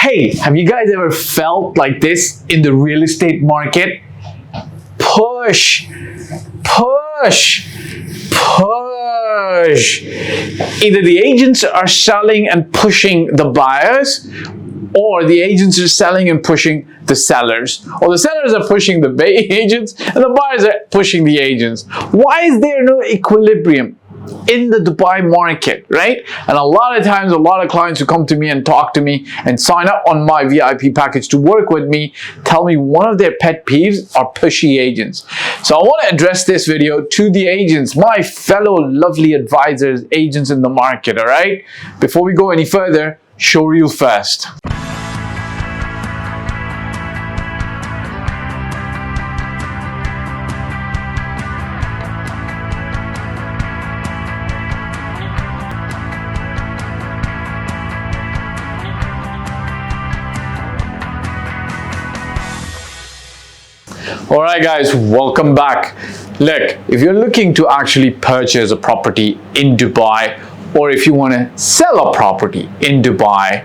Hey, have you guys ever felt like this in the real estate market? Push, push, push. Either the agents are selling and pushing the buyers, or the agents are selling and pushing the sellers, or the sellers are pushing the agents and the buyers are pushing the agents. Why is there no equilibrium in the Dubai market, right? And a lot of times, a lot of clients who come to me and talk to me and sign up on my VIP package to work with me tell me one of their pet peeves are pushy agents. So I want to address this video to the agents, my fellow lovely advisors, agents in the market, all right? Before we go any further, show reel first. Alright guys, welcome back. Look, if you're looking to actually purchase a property in Dubai, or if you want to sell a property in Dubai,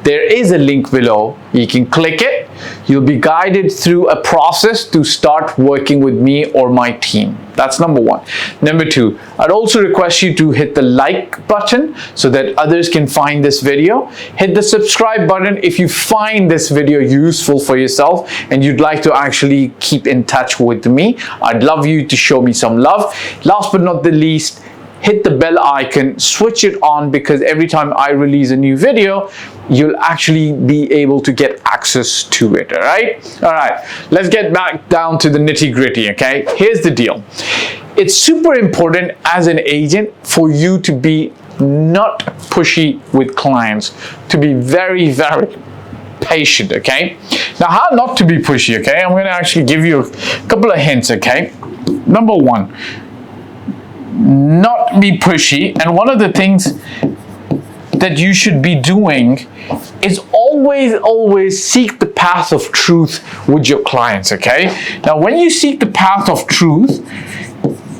there is a link below. You can click it. You'll be guided through a process to start working with me or my team. That's number one. Number two, I'd also request you to hit the like button so that others can find this video. Hit the subscribe button if you find this video useful for yourself and you'd like to actually keep in touch with me. I'd love you to show me some love. Last but not the least, hit the bell icon, switch it on, because every time I release a new video, you'll actually be able to get access to it, all right? All right, let's get back down to the nitty gritty, okay? Here's the deal. It's super important as an agent for you to be not pushy with clients, to be very, very patient, okay? Now, how not to be pushy, okay? I'm gonna actually give you a couple of hints, okay? Number one, not be pushy, and one of the things that you should be doing is always seek the path of truth with your clients, okay? Now, when you seek the path of truth,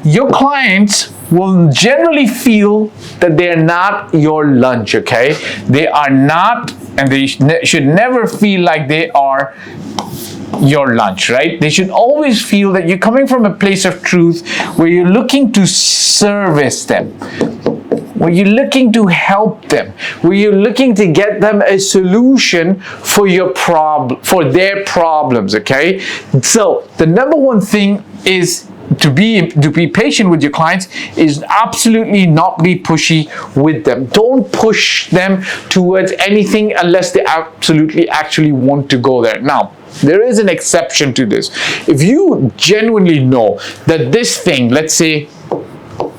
your clients will generally feel that they're not your lunch, okay? They are not, and they should never feel like they are your lunch, right? They should always feel that you're coming from a place of truth where you're looking to service them, where you're looking to help them, where you're looking to get them a solution for their problems, okay? So the number one thing is to be patient with your clients, is absolutely not be pushy with them. Don't push them towards anything unless they absolutely actually want to go there. Now, there is an exception to this. If you genuinely know that this thing, let's say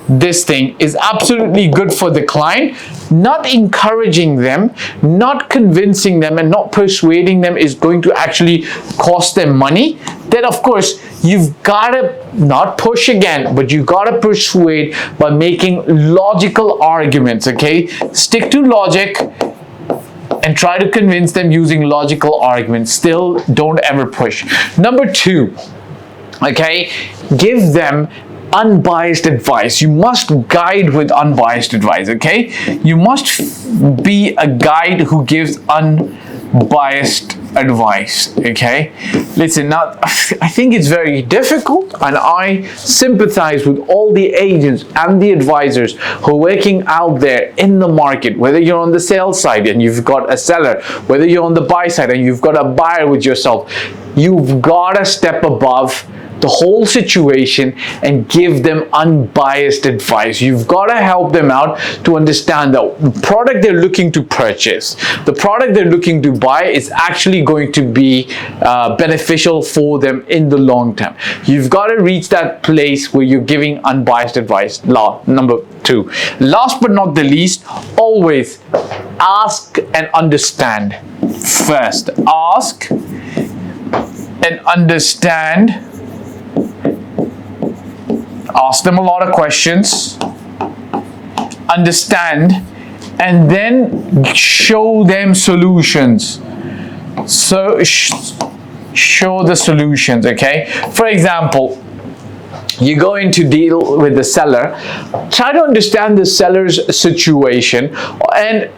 this thing is absolutely good for the client, not encouraging them, not convincing them, and not persuading them is going to actually cost them money, then of course you've got to not push again, but you got to persuade by making logical arguments, okay? Stick to logic and try to convince them using logical arguments. Still, don't ever push. Number two, okay, give them unbiased advice. You must guide with unbiased advice, okay? You must be a guide who gives unbiased advice, okay? Listen, now, I think it's very difficult, and I sympathize with all the agents and the advisors who are working out there in the market, whether you're on the sales side and you've got a seller, whether you're on the buy side and you've got a buyer with yourself. You've got to step above the whole situation and give them unbiased advice. You've got to help them out to understand that the product they're looking to purchase, the product they're looking to buy is actually going to be beneficial for them in the long term. You've got to reach that place where you're giving unbiased advice. Number two, last but not the least, always ask and understand first. Ask and understand. Ask them a lot of questions, understand, and then show them solutions. So show the solutions, okay? For example, you're going to deal with the seller. Try to understand the seller's situation and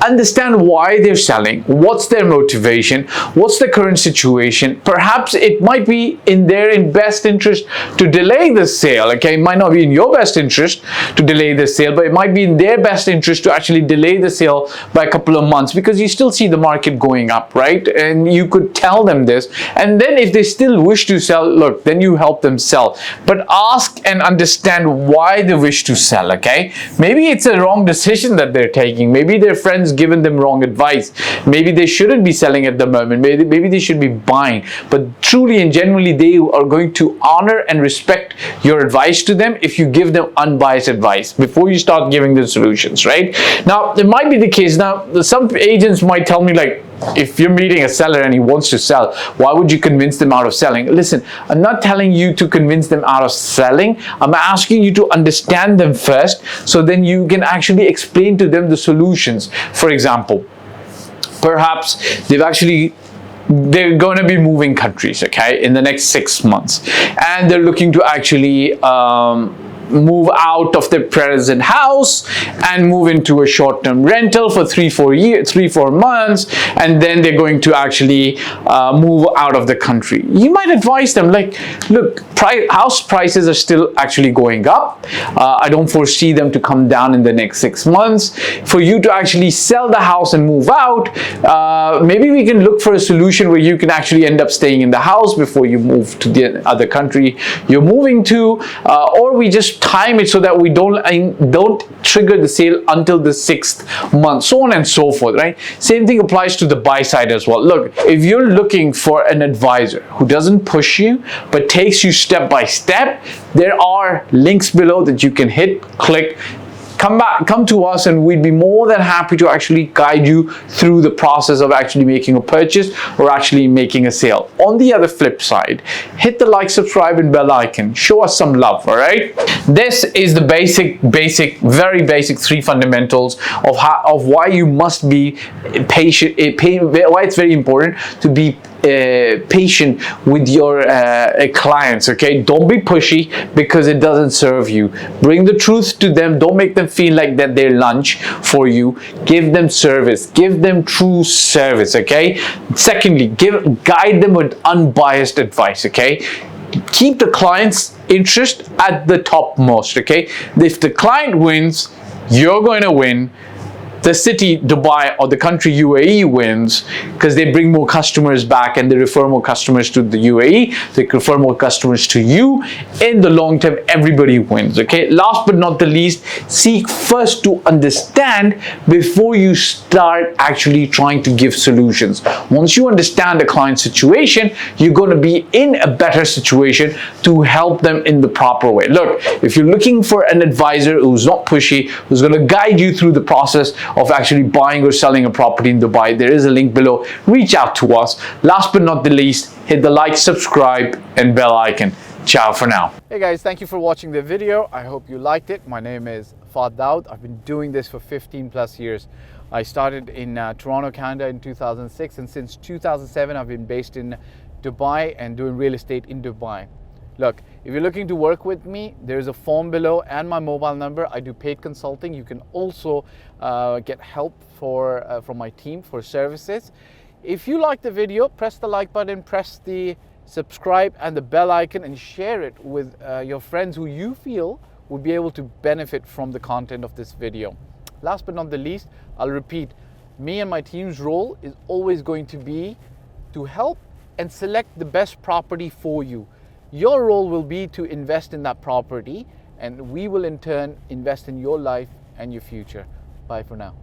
understand why they're selling, what's their motivation, what's the current situation. Perhaps it might be in their best interest to delay the sale, okay? It might not be in your best interest to delay the sale, but it might be in their best interest to actually delay the sale by a couple of months, because you still see the market going up, right? And you could tell them this, and then if they still wish to sell, look, then you help them sell. But ask and understand why they wish to sell, okay? Maybe it's a wrong decision that they're taking. Maybe their friends given them wrong advice. Maybe they shouldn't be selling at the moment. Maybe they should be buying. But truly and genuinely, they are going to honor and respect your advice to them if you give them unbiased advice before you start giving them solutions, right? Now, it might be the case. Now, some agents might tell me, like, if you're meeting a seller and he wants to sell, why would you convince them out of selling? Listen, I'm not telling you to convince them out of selling. I'm asking you to understand them first, so then you can actually explain to them the solutions. For example, perhaps they're going to be moving countries, okay, in the next 6 months, and they're looking to actually move out of their present house and move into a short-term rental for 3-4 months, and then they're going to actually move out of the country. You might advise them, like, look, house prices are still actually going up. I don't foresee them to come down in the next 6 months. For you to actually sell the house and move out, maybe we can look for a solution where you can actually end up staying in the house before you move to the other country you're moving to, or we just time it so that we don't trigger the sale until the 6th month, so on and so forth, right? Same thing applies to the buy side as well. Look, if you're looking for an advisor who doesn't push you but takes you step by step, there are links below that you can hit, click, come to us, and we'd be more than happy to actually guide you through the process of actually making a purchase or actually making a sale. On the other flip side, hit the like, subscribe, and bell icon. Show us some love, all right? This is the very basic 3 fundamentals of why you must be patient, why it's very important to be patient with your clients, okay? Don't be pushy, because it doesn't serve you. Bring the truth to them. Don't make them feel like that they're lunch for you. Give them service. Give them true service, okay? Secondly, guide them with unbiased advice, okay? Keep the client's interest at the topmost, okay? If the client wins, you're going to win. The city Dubai or the country UAE wins because they bring more customers back and they refer more customers to the UAE. They refer more customers to you. In the long term, everybody wins, okay? Last but not the least, seek first to understand before you start actually trying to give solutions. Once you understand the client's situation, you're going to be in a better situation to help them in the proper way. Look, if you're looking for an advisor who's not pushy, who's going to guide you through the process of actually buying or selling a property in Dubai, there is a link below. Reach out to us. Last but not the least, hit the like, subscribe, and bell icon. Ciao for now. Hey guys, thank you for watching the video. I hope you liked it. My name is Fahd Dawood. I've been doing this for 15 plus years. I started in Toronto, Canada in 2006, and since 2007 I've been based in Dubai and doing real estate in Dubai. Look, if you're looking to work with me, there's a form below and my mobile number. I do paid consulting. You can also get help from my team for services. If you like the video, press the like button, press the subscribe and the bell icon, and share it with your friends who you feel would be able to benefit from the content of this video. Last but not the least, I'll repeat, me and my team's role is always going to be to help and select the best property for you. Your role will be to invest in that property, and we will in turn invest in your life and your future. Bye for now.